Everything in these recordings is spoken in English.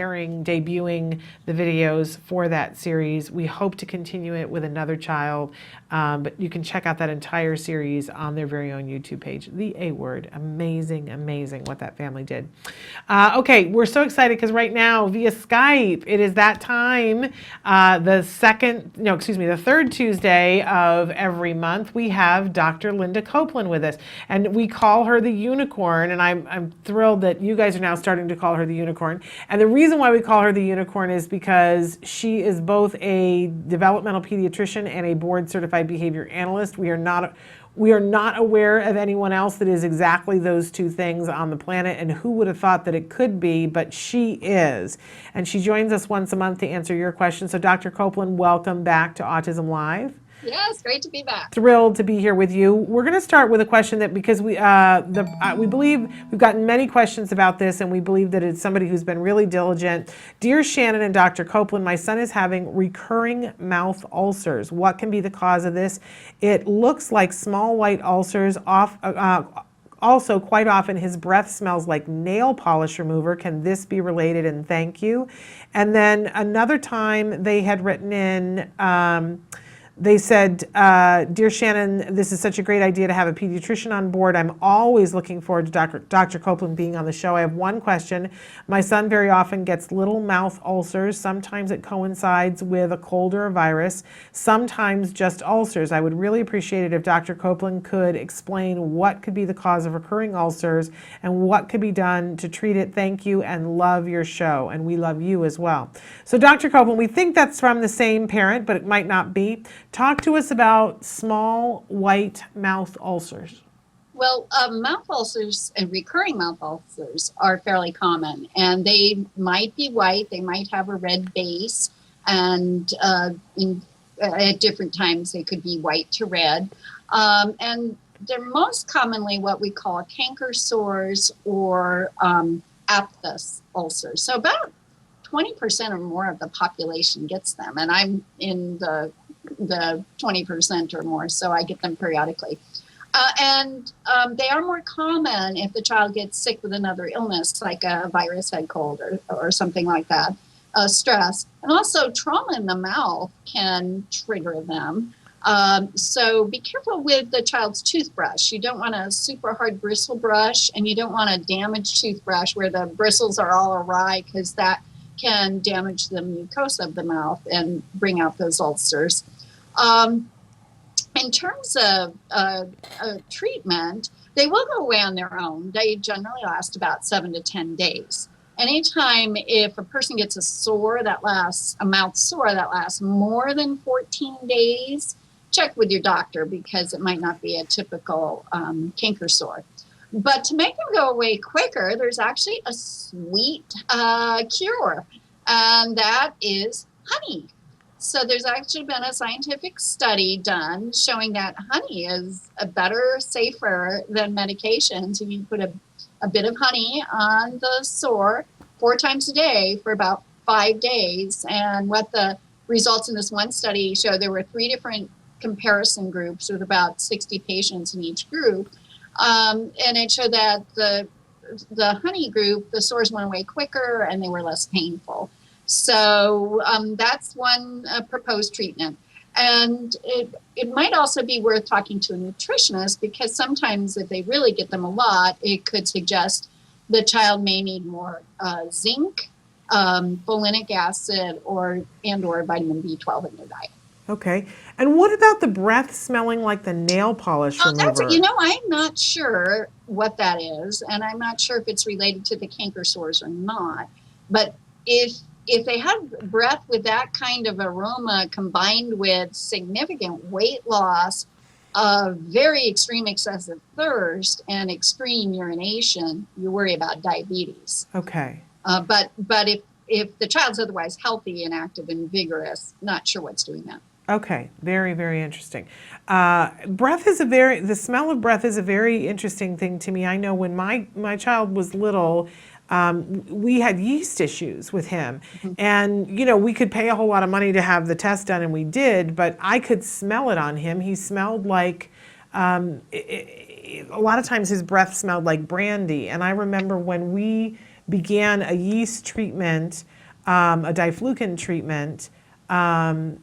debuting the videos for that series. We hope to continue it with another child, but you can check out that entire series on their very own YouTube page. The A Word. Amazing, amazing what that family did. Okay, we're so excited because right now via Skype, it is that time, the third Tuesday of every month, we have Dr. Linda Copeland with us, and we call her the unicorn, and I'm thrilled that you guys are now starting to call her the unicorn. And the reason why we call her the unicorn is because she is both a developmental pediatrician and a board certified behavior analyst. We are not aware of anyone else that is exactly those two things on the planet, and who would have thought that it could be, but she is. And she joins us once a month to answer your questions. So Dr. Copeland, welcome back to Autism Live. Yes, great to be back. Thrilled to be here with you. We're going to start with a question that, because we believe we've gotten many questions about this, and we believe that it's somebody who's been really diligent. Dear Shannon and Dr. Copeland, my son is having recurring mouth ulcers. What can be the cause of this? It looks like small white ulcers. Also, quite often his breath smells like nail polish remover. Can this be related? And thank you. And then another time they had written in, they said, Dear Shannon, this is such a great idea to have a pediatrician on board. I'm always looking forward to Dr. Copeland being on the show. I have one question. My son very often gets little mouth ulcers. Sometimes it coincides with a cold or a virus, sometimes just ulcers. I would really appreciate it if Dr. Copeland could explain what could be the cause of recurring ulcers and what could be done to treat it. Thank you and love your show. And we love you as well. So Dr. Copeland, we think that's from the same parent, but it might not be. Talk to us about small white mouth ulcers. Well, mouth ulcers and recurring mouth ulcers are fairly common, and they might be white. They might have a red base, and at different times they could be white to red. And they're most commonly what we call canker sores or aphthous ulcers. So about 20% or more of the population gets them, and I'm in the 20% or more, so I get them periodically. And they are more common if the child gets sick with another illness, like a virus, head cold, or something like that, stress. And also trauma in the mouth can trigger them. So be careful with the child's toothbrush. You don't want a super hard bristle brush, and you don't want a damaged toothbrush where the bristles are all awry, because that can damage the mucosa of the mouth and bring out those ulcers. In terms of treatment, they will go away on their own. They generally last about 7 to 10 days. Anytime if a person gets a mouth sore that lasts more than 14 days, check with your doctor, because it might not be a typical canker sore. But to make them go away quicker, there's actually a sweet cure, and that is honey. So there's actually been a scientific study done showing that honey is better, safer than medications. And you put a bit of honey on the sore 4 times a day for about 5 days. And what the results in this one study showed, there were 3 different comparison groups with about 60 patients in each group. And it showed that the honey group, the sores went away quicker and they were less painful. So that's one proposed treatment. And it might also be worth talking to a nutritionist, because sometimes if they really get them a lot, it could suggest the child may need more zinc, folinic acid, or vitamin B12 in their diet. Okay. And what about the breath smelling like the nail polish remover? I'm not sure what that is, and I'm not sure if it's related to the canker sores or not. But if they have breath with that kind of aroma combined with significant weight loss, very extreme excessive thirst, and extreme urination, you worry about diabetes. Okay. But if the child's otherwise healthy and active and vigorous, not sure what's doing that. Okay, very, very interesting. The smell of breath is a very interesting thing to me. I know when my child was little, we had yeast issues with him. Mm-hmm. And, we could pay a whole lot of money to have the test done, and we did, but I could smell it on him. He smelled like, a lot of times his breath smelled like brandy. And I remember when we began a yeast treatment, a diflucan treatment, that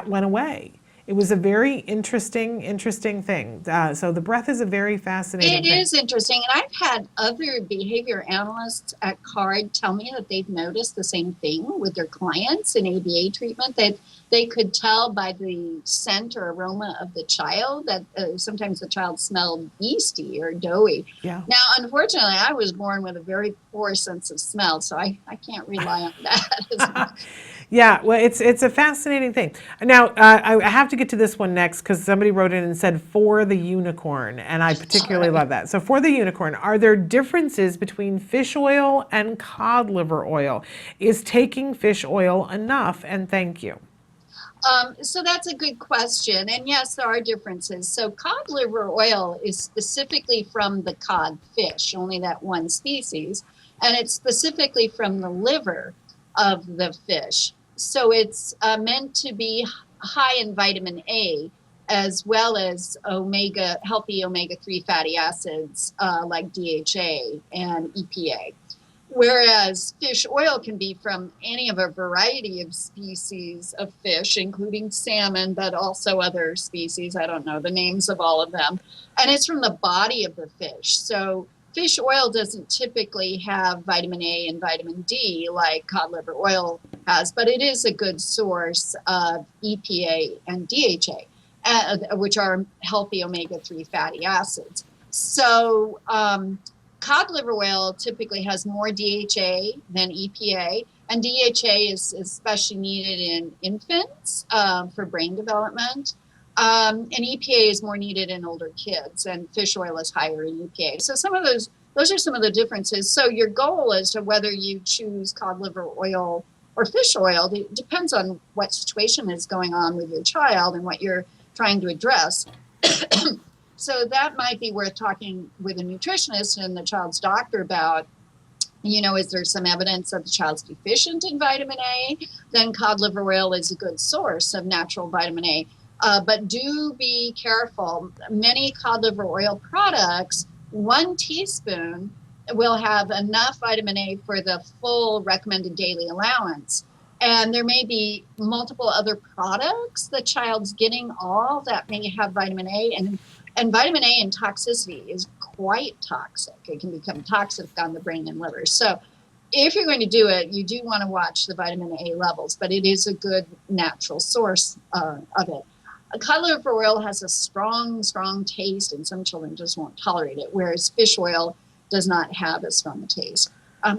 went away. It was a very interesting thing. So the breath is a very fascinating thing. It is interesting. And I've had other behavior analysts at CARD tell me that they've noticed the same thing with their clients in ABA treatment, that they could tell by the scent or aroma of the child that sometimes the child smelled yeasty or doughy. Yeah. Now, unfortunately, I was born with a very poor sense of smell, so I can't rely on that as much. Yeah, well, it's a fascinating thing. Now, I have to get to this one next because somebody wrote in and said, for the unicorn, and I particularly love that. So for the unicorn, are there differences between fish oil and cod liver oil? Is taking fish oil enough? And thank you. So that's a good question. And yes, there are differences. So cod liver oil is specifically from the cod fish, only that one species, and it's specifically from the liver of the fish. So it's meant to be high in vitamin A, as well as healthy omega-3 fatty acids like DHA and EPA. Whereas fish oil can be from any of a variety of species of fish, including salmon, but also other species. I don't know the names of all of them. And it's from the body of the fish. So fish oil doesn't typically have vitamin A and vitamin D like cod liver oil has, but it is a good source of EPA and DHA, which are healthy omega-3 fatty acids. So cod liver oil typically has more DHA than EPA, and DHA is especially needed in infants for brain development. And EPA is more needed in older kids, and fish oil is higher in EPA. So those are some of the differences. So your goal as to whether you choose cod liver oil or fish oil depends on what situation is going on with your child and what you're trying to address. So that might be worth talking with a nutritionist and the child's doctor about. Is there some evidence that the child's deficient in vitamin A? Then cod liver oil is a good source of natural vitamin A. But do be careful. Many cod liver oil products, 1 teaspoon will have enough vitamin A for the full recommended daily allowance. And there may be multiple other products the child's getting all that may have vitamin A. And vitamin A in toxicity is quite toxic. It can become toxic on the brain and liver. So if you're going to do it, you do want to watch the vitamin A levels, but it is a good natural source of it. Cod liver oil has a strong taste, and some children just won't tolerate it, whereas fish oil does not have as strong a taste.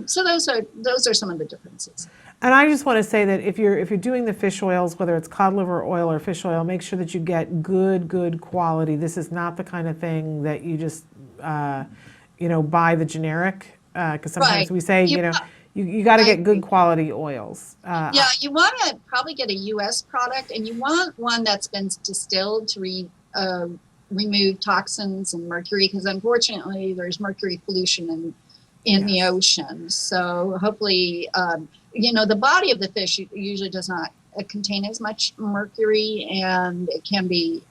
So those are some of the differences. And I just want to say that if you're doing the fish oils, whether it's cod liver oil or fish oil, make sure that you get good quality. This is not the kind of thing that you just buy the generic, because sometimes we say you got to get good quality oils. You want to probably get a U.S. product, and you want one that's been distilled to remove toxins and mercury, because unfortunately there's mercury pollution in the ocean. So hopefully, the body of the fish usually does not contain as much mercury, and it can be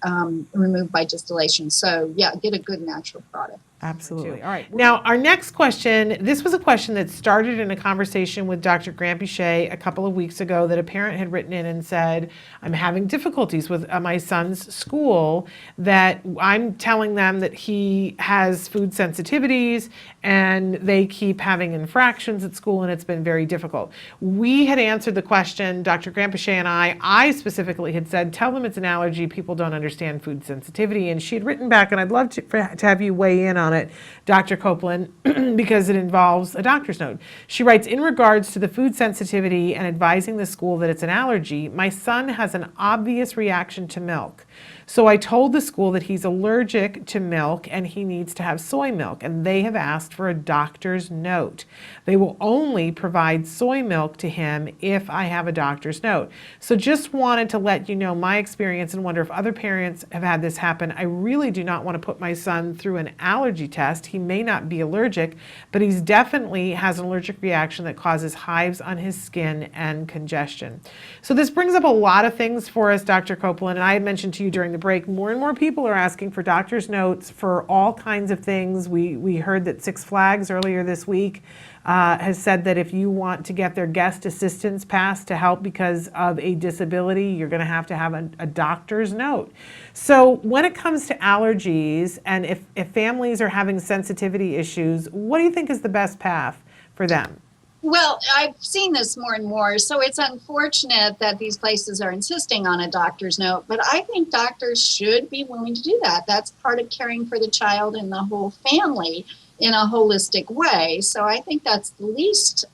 removed by distillation. So get a good natural product. Absolutely. All right. Now, our next question, this was a question that started in a conversation with Dr. Grant Bichet a couple of weeks ago that a parent had written in and said, I'm having difficulties with my son's school, that I'm telling them that he has food sensitivities and they keep having infractions at school, and it's been very difficult. We had answered the question, Dr. Grant Bichet and I specifically had said, tell them it's an allergy. People don't understand food sensitivity. And she had written back, and I'd love to have you weigh in on it, Dr. Copeland, because it involves a doctor's note. She writes, in regards to the food sensitivity and advising the school that it's an allergy, my son has an obvious reaction to milk. So I told the school that he's allergic to milk and he needs to have soy milk, and they have asked for a doctor's note. They will only provide soy milk to him if I have a doctor's note. So just wanted to let you know my experience and wonder if other parents have had this happen. I really do not want to put my son through an allergy test. He may not be allergic, but he's definitely has an allergic reaction that causes hives on his skin and congestion. So this brings up a lot of things for us, Dr. Copeland, and I had mentioned to you you during the break, more and more people are asking for doctor's notes for all kinds of things. We heard that Six Flags earlier this week has said that if you want to get their guest assistance pass to help because of a disability, you're going to have a doctor's note. So when it comes to allergies, and if families are having sensitivity issues, what do you think is the best path for them? Well, I've seen this more and more, so it's unfortunate that these places are insisting on a doctor's note, but I think doctors should be willing to do that. That's part of caring for the child and the whole family in a holistic way. So I think that's the least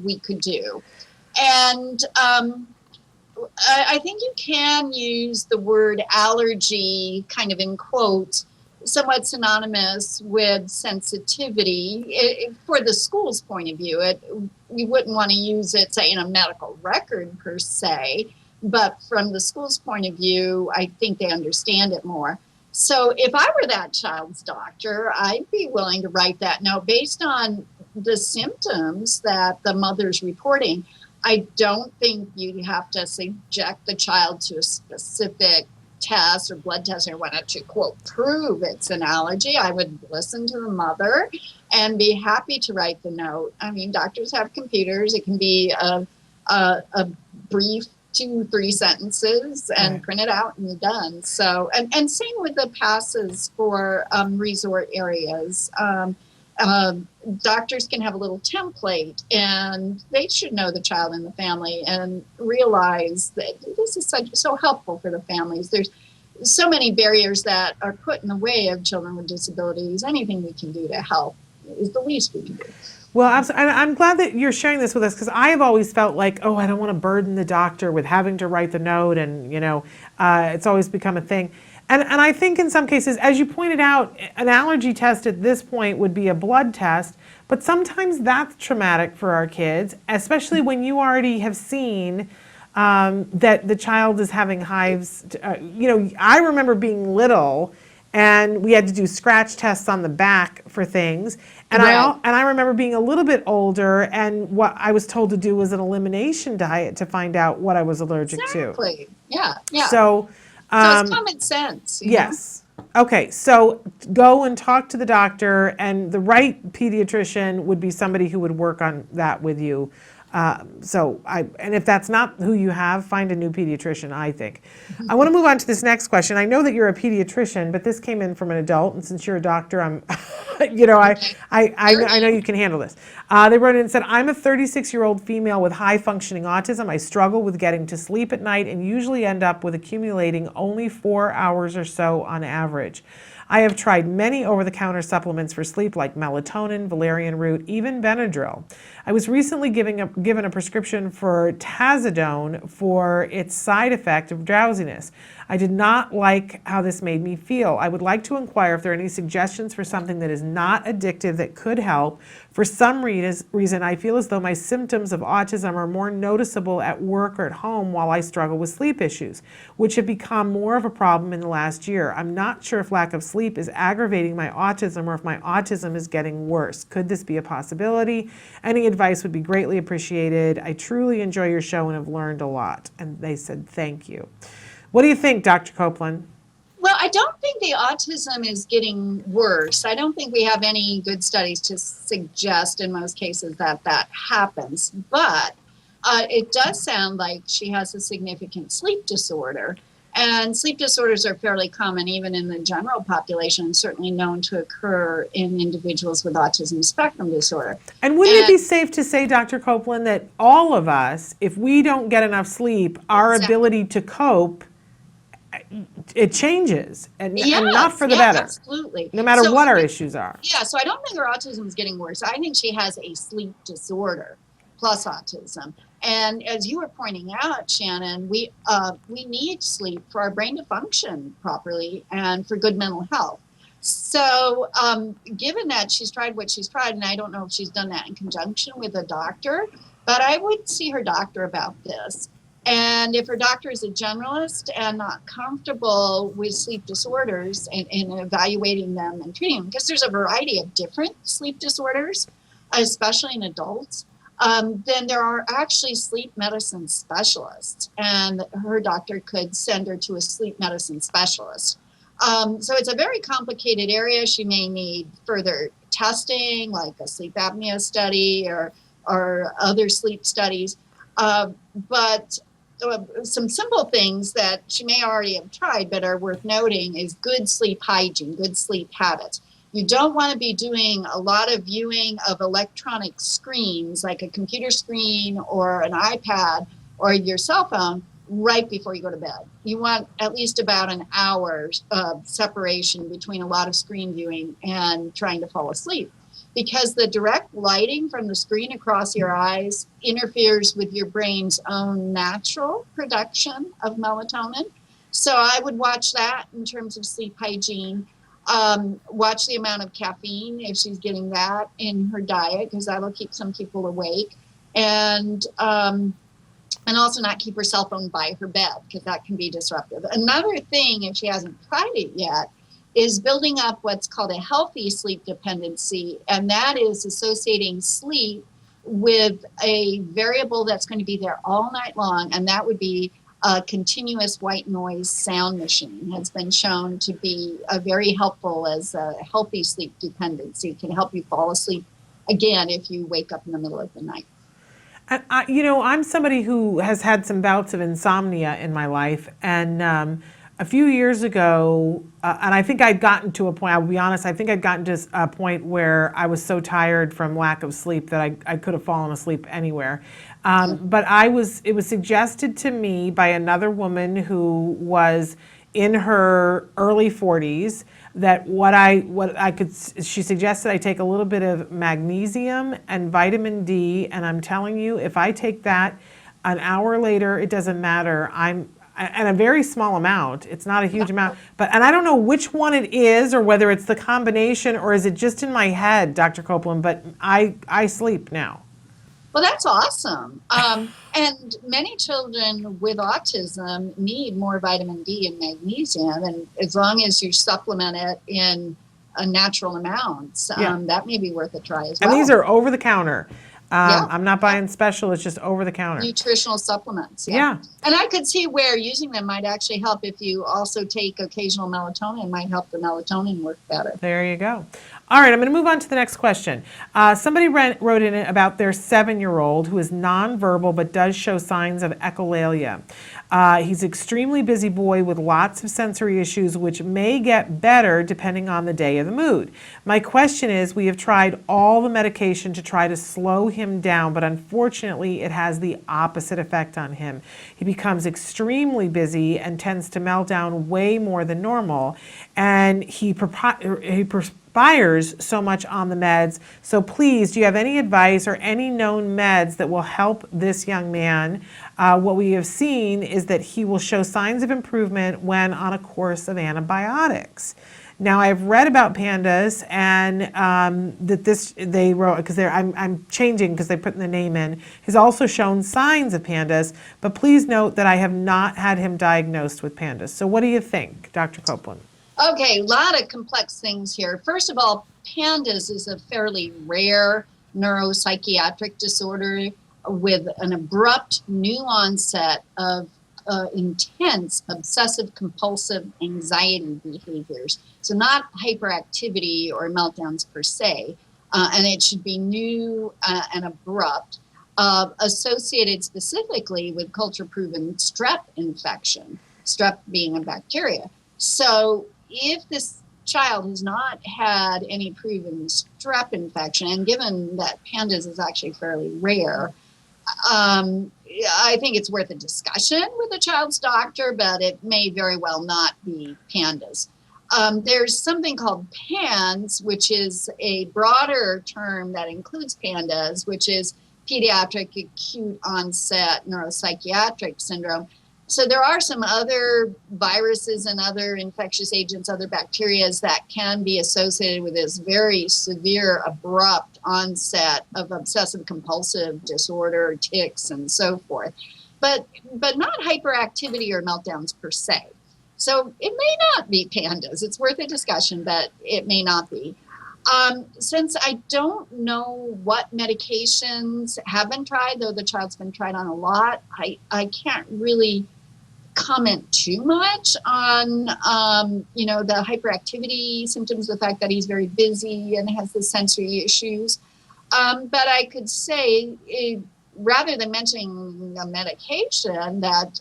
we could do. And I think you can use the word allergy kind of in quotes, somewhat synonymous with sensitivity. For the school's point of view, we wouldn't want to use it, say, in a medical record per se, but from the school's point of view, I think they understand it more. So if I were that child's doctor, I'd be willing to write that note based on the symptoms that the mother's reporting. I don't think you have to subject the child to a specific test or blood test or whatnot to, quote, prove it's an allergy. I would listen to the mother and be happy to write the note. I mean, doctors have computers. It can be a brief 2-3 sentences and Right. print it out and you're done. So, and same with the passes for resort areas. Doctors can have a little template, and they should know the child and the family and realize that this is so helpful for the families. There's so many barriers that are put in the way of children with disabilities. Anything we can do to help is the least we can do. Well, I'm glad that you're sharing this with us, because I have always felt like, oh, I don't want to burden the doctor with having to write the note, and it's always become a thing. And I think in some cases, as you pointed out, an allergy test at this point would be a blood test, but sometimes that's traumatic for our kids, especially when you already have seen that the child is having hives. I remember being little, and we had to do scratch tests on the back for things. And Right. I remember being a little bit older, and what I was told to do was an elimination diet to find out what I was allergic to. Exactly. Yeah. Yeah. So it's common sense. you know? yes. Okay, so go and talk to the doctor, and the right pediatrician would be somebody who would work on that with you. And if that's not who you have, find a new pediatrician, I think. I want to move on to this next question. I know that you're a pediatrician, but this came in from an adult, and since you're a doctor, I know you can handle this. They wrote in and said, I'm a 36-year-old female with high functioning autism. I struggle with getting to sleep at night and usually end up with accumulating only 4 hours or so on average. I have tried many over-the-counter supplements for sleep like melatonin, valerian root, even Benadryl. I was recently given a prescription for tazodone for its side effect of drowsiness. I did not like how this made me feel. I would like to inquire if there are any suggestions for something that is not addictive that could help. For some reason, I feel as though my symptoms of autism are more noticeable at work or at home while I struggle with sleep issues, which have become more of a problem in the last year. I'm not sure if lack of sleep is aggravating my autism or if my autism is getting worse. Could this be a possibility? Any advice would be greatly appreciated. I truly enjoy your show and have learned a lot. And they said, thank you. What do you think, Dr. Copeland? Well, I don't think the autism is getting worse. I don't think we have any good studies to suggest in most cases that that happens. But it does sound like she has a significant sleep disorder. And sleep disorders are fairly common even in the general population, and certainly known to occur in individuals with autism spectrum disorder. And wouldn't it be safe to say, Dr. Copeland, that all of us, if we don't get enough sleep, our ability to cope, it changes, and not for the better. Absolutely. No matter what our issues are. Yeah, so I don't think her autism is getting worse. I think she has a sleep disorder plus autism. And as you were pointing out, Shannon, we need sleep for our brain to function properly and for good mental health. So given that she's tried what she's tried, and I don't know if she's done that in conjunction with a doctor, but I would see her doctor about this. And if her doctor is a generalist and not comfortable with sleep disorders and evaluating them and treating them, because there's a variety of different sleep disorders, especially in adults, then there are actually sleep medicine specialists, and her doctor could send her to a sleep medicine specialist. So it's a very complicated area. She may need further testing, like a sleep apnea study or other sleep studies. But some simple things that she may already have tried but are worth noting is good sleep hygiene, good sleep habits. You don't want to be doing a lot of viewing of electronic screens like a computer screen or an iPad or your cell phone right before you go to bed. You want at least about an hour of separation between a lot of screen viewing and trying to fall asleep, because the direct lighting from the screen across your eyes interferes with your brain's own natural production of melatonin. So I would watch that in terms of sleep hygiene. Watch the amount of caffeine if she's getting that in her diet, because that'll keep some people awake. And also not keep her cell phone by her bed, because that can be disruptive. Another thing, if she hasn't tried it yet, is building up what's called a healthy sleep dependency, and that is associating sleep with a variable that's going to be there all night long, and that would be a continuous white noise sound machine. Has been shown to be very helpful as a healthy sleep dependency. It can help you fall asleep again if you wake up in the middle of the night. I'm somebody who has had some bouts of insomnia in my life, and a few years ago, and I think I'd gotten to a point, I'll be honest, I think I'd gotten to a point where I was so tired from lack of sleep that I could have fallen asleep anywhere. But it was suggested to me by another woman who was in her early 40s that she suggested I take a little bit of magnesium and vitamin D, and I'm telling you, if I take that an hour later, it doesn't matter. And a very small amount. It's not a huge amount, and I don't know which one it is, or whether it's the combination, or is it just in my head, Dr. Copeland, but I sleep now. Well, that's awesome. And many children with autism need more vitamin D and magnesium, and as long as you supplement it in a natural amounts, that may be worth a try as well. And these are over the counter. I'm not buying special, it's just over the counter. Nutritional supplements. Yeah. And I could see where using them might actually help. If you also take occasional melatonin, might help the melatonin work better. There you go. All right, I'm going to move on to the next question. Somebody wrote in about their 7-year-old who is nonverbal but does show signs of echolalia. He's an extremely busy boy with lots of sensory issues, which may get better depending on the day or the mood. My question is, we have tried all the medication to try to slow him down, but unfortunately it has the opposite effect on him. He becomes extremely busy and tends to melt down way more than normal, and he perspires so much on the meds. So please, do you have any advice or any known meds that will help this young man? What we have seen is that he will show signs of improvement when on a course of antibiotics. Now, I've read about PANDAS, and that they wrote, because I'm changing because they put the name in. He's also shown signs of PANDAS, but please note that I have not had him diagnosed with PANDAS. So what do you think, Dr. Copeland? Okay, a lot of complex things here. First of all, PANDAS is a fairly rare neuropsychiatric disorder with an abrupt new onset of intense obsessive compulsive anxiety behaviors. So not hyperactivity or meltdowns per se, and it should be new and abrupt, associated specifically with culture-proven strep infection, strep being a bacteria. So if this child has not had any proven strep infection, and given that PANDAS is actually fairly rare, I think it's worth a discussion with the child's doctor, but it may very well not be PANDAS. There's something called PANS, which is a broader term that includes PANDAS, which is pediatric acute onset neuropsychiatric syndrome. So there are some other viruses and other infectious agents, other bacterias that can be associated with this very severe, abrupt onset of obsessive compulsive disorder, tics, and so forth, but not hyperactivity or meltdowns per se. So it may not be PANDAS. It's worth a discussion, but it may not be. Since I don't know what medications have been tried, though the child's been tried on a lot, I can't really comment too much on, the hyperactivity symptoms, the fact that he's very busy and has the sensory issues. But I could say, rather than mentioning a medication, that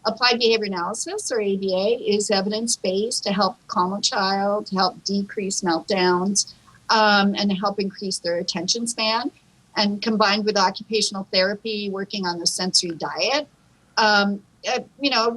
applied behavior analysis, or ABA, is evidence-based to help calm a child, to help decrease meltdowns, and to help increase their attention span. And combined with occupational therapy, working on the sensory diet,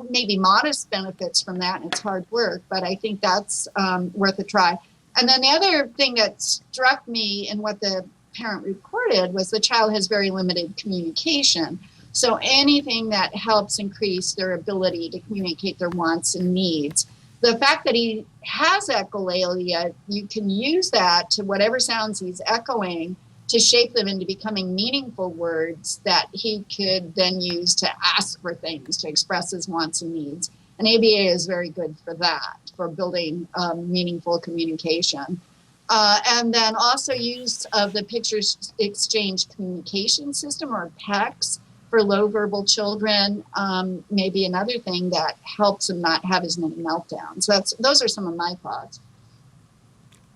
maybe modest benefits from that, and it's hard work, but I think that's worth a try. And then the other thing that struck me in what the parent reported was the child has very limited communication. So anything that helps increase their ability to communicate their wants and needs. The fact that he has echolalia, you can use that to whatever sounds he's echoing to shape them into becoming meaningful words that he could then use to ask for things, to express his wants and needs. And ABA is very good for that, for building meaningful communication. And then also use of the Picture Exchange Communication System, or PECS, for low verbal children, maybe another thing that helps them not have as many meltdowns. Those are some of my thoughts.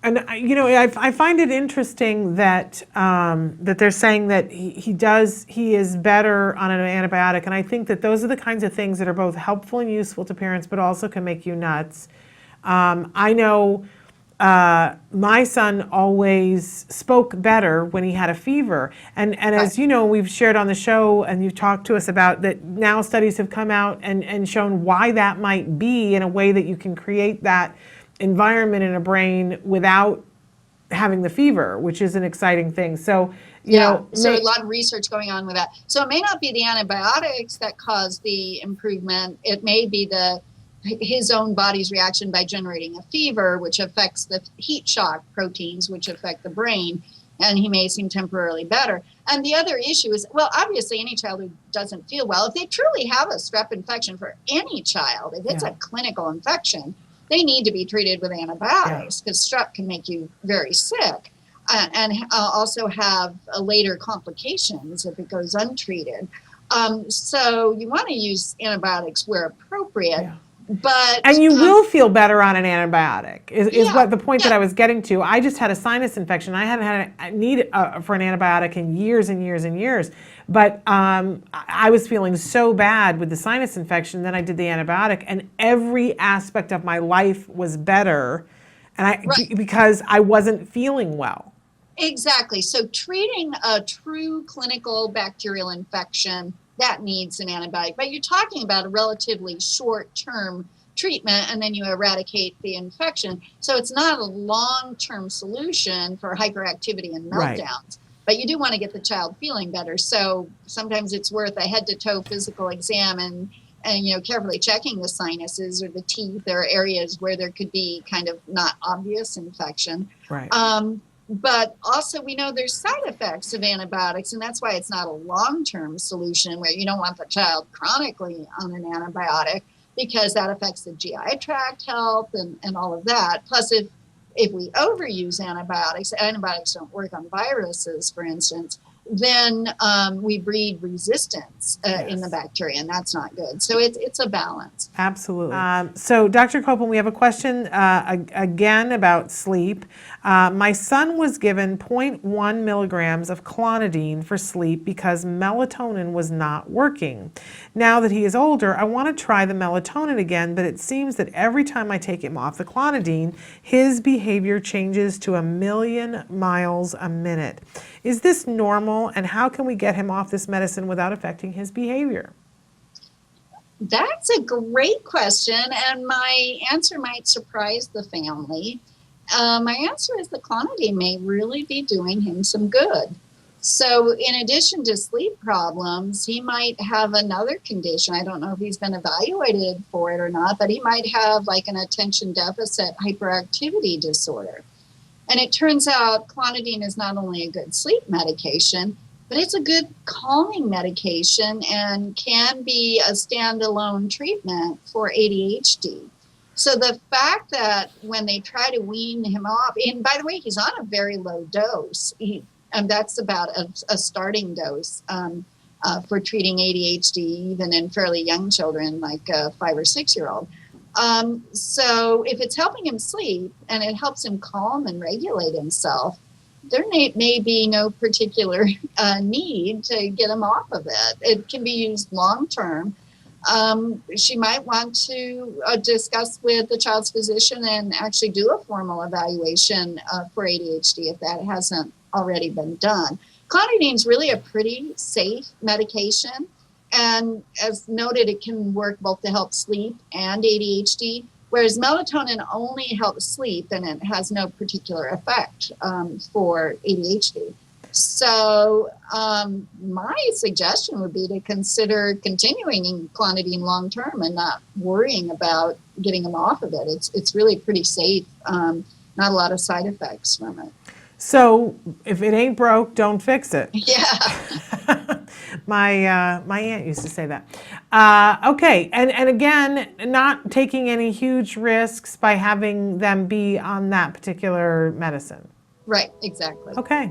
And I find it interesting that that they're saying that he is better on an antibiotic, and I think that those are the kinds of things that are both helpful and useful to parents, but also can make you nuts. I know my son always spoke better when he had a fever, and as you know, we've shared on the show, and you've talked to us about that. Now studies have come out and shown why that might be, in a way that you can create that environment in a brain without having the fever, which is an exciting thing. So, so a lot of research going on with that. So it may not be the antibiotics that cause the improvement. It may be his own body's reaction by generating a fever, which affects the heat shock proteins, which affect the brain, and he may seem temporarily better. And the other issue is, well, obviously any child who doesn't feel well, if they truly have a strep infection, for any child, if it's a clinical infection, they need to be treated with antibiotics, because strep can make you very sick, and also have later complications if it goes untreated. So you want to use antibiotics where appropriate. And you will feel better on an antibiotic, is what the point that I was getting to. I just had a sinus infection. I hadn't had a need for an antibiotic in years and years and years. But I was feeling so bad with the sinus infection, then I did the antibiotic, and every aspect of my life was better, and because I wasn't feeling well. Exactly. So treating a true clinical bacterial infection, that needs an antibiotic. But you're talking about a relatively short-term treatment, and then you eradicate the infection. So it's not a long-term solution for hyperactivity and meltdowns. But you do want to get the child feeling better. So sometimes it's worth a head-to-toe physical exam and carefully checking the sinuses or the teeth. There are areas where there could be kind of not obvious infection. But also, we know there's side effects of antibiotics, and that's why it's not a long-term solution, where you don't want the child chronically on an antibiotic, because that affects the GI tract health and all of that. Plus, if we overuse antibiotics don't work on viruses, for instance, then we breed resistance in the bacteria, and that's not good. So it's a balance. Absolutely. So Dr. Copeland, we have a question again about sleep. My son was given 0.1 milligrams of clonidine for sleep because melatonin was not working. Now that he is older, I want to try the melatonin again, but it seems that every time I take him off the clonidine, his behavior changes to 1,000,000 miles a minute. Is this normal, and how can we get him off this medicine without affecting his behavior? That's a great question, and my answer might surprise the family. My answer is the clonidine may really be doing him some good. So in addition to sleep problems, he might have another condition. I don't know if he's been evaluated for it or not, but he might have like an attention deficit hyperactivity disorder. And it turns out clonidine is not only a good sleep medication, but it's a good calming medication and can be a standalone treatment for ADHD. So the fact that when they try to wean him off, and by the way, he's on a very low dose. And that's about a starting dose for treating ADHD, even in fairly young children, like a 5 or 6 year old. So if it's helping him sleep and it helps him calm and regulate himself, there may be no particular need to get him off of it. It can be used long term. She might want to discuss with the child's physician and actually do a formal evaluation for ADHD if that hasn't already been done. Clonidine is really a pretty safe medication. And as noted, it can work both to help sleep and ADHD, whereas melatonin only helps sleep and it has no particular effect for ADHD. So my suggestion would be to consider continuing clonidine long term and not worrying about getting them off of it. It's really pretty safe. Not a lot of side effects from it. So if it ain't broke, don't fix it. Yeah. My aunt used to say that. Okay, and again, not taking any huge risks by having them be on that particular medicine. Right, exactly. Okay.